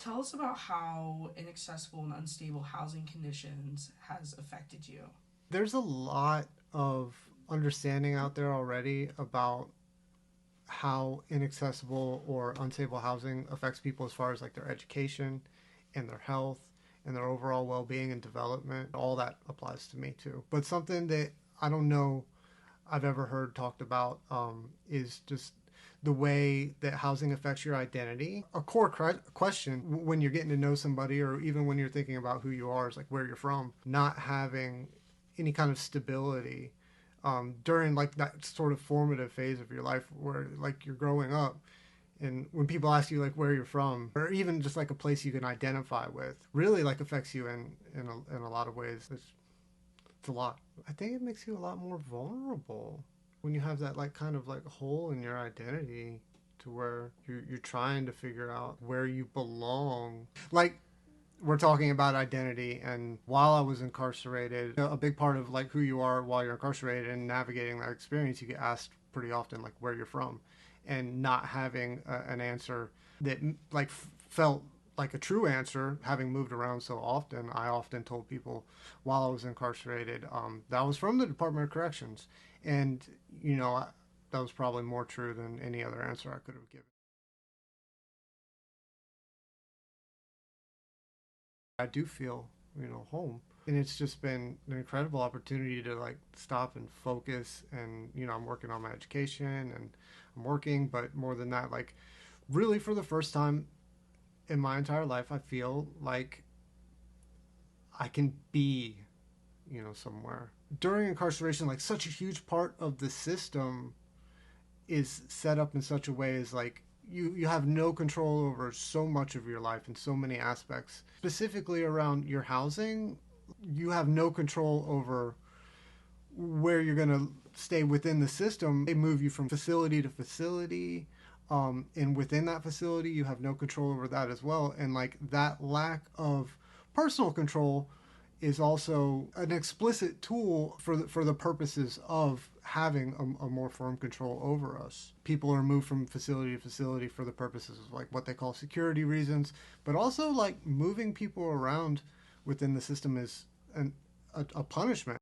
Tell us about how inaccessible and unstable housing conditions has affected you. There's a lot of understanding out there already about how inaccessible or unstable housing affects people as far as like their education and their health and their overall well-being and development. All that applies to me too. But something that I don't know I've ever heard talked about is just the way that housing affects your identity. A core question when you're getting to know somebody, or even when you're thinking about who you are, is like where you're from. Not having any kind of stability during like that sort of formative phase of your life where like you're growing up, and when people ask you like where you're from, or even just like a place you can identify with, really like affects you in a lot of ways. It's a lot. I think it makes you a lot more vulnerable when you have that like kind of like hole in your identity to where you're trying to figure out where you belong. Like we're talking about identity, and while I was incarcerated, a big part of like who you are while you're incarcerated and navigating that experience, you get asked pretty often like where you're from, and not having an answer that like felt like a true answer. Having moved around so often, I often told people while I was incarcerated that I was from the Department of Corrections, and you know that was probably more true than any other answer I could have given. I do feel, home. And it's just been an incredible opportunity to like stop and focus. And, I'm working on my education and I'm working, but more than that, like really for the first time in my entire life, I feel like I can be, somewhere. During incarceration, like such a huge part of the system is set up in such a way as like you have no control over so much of your life in so many aspects. Specifically around your housing, you have no control over where you're going to stay within the system. They move you from facility to facility. And within that facility, you have no control over that as well. And like that lack of personal control is also an explicit tool for the purposes of having a more firm control over us. People are moved from facility to facility for the purposes of like what they call security reasons, but also like moving people around within the system is a punishment.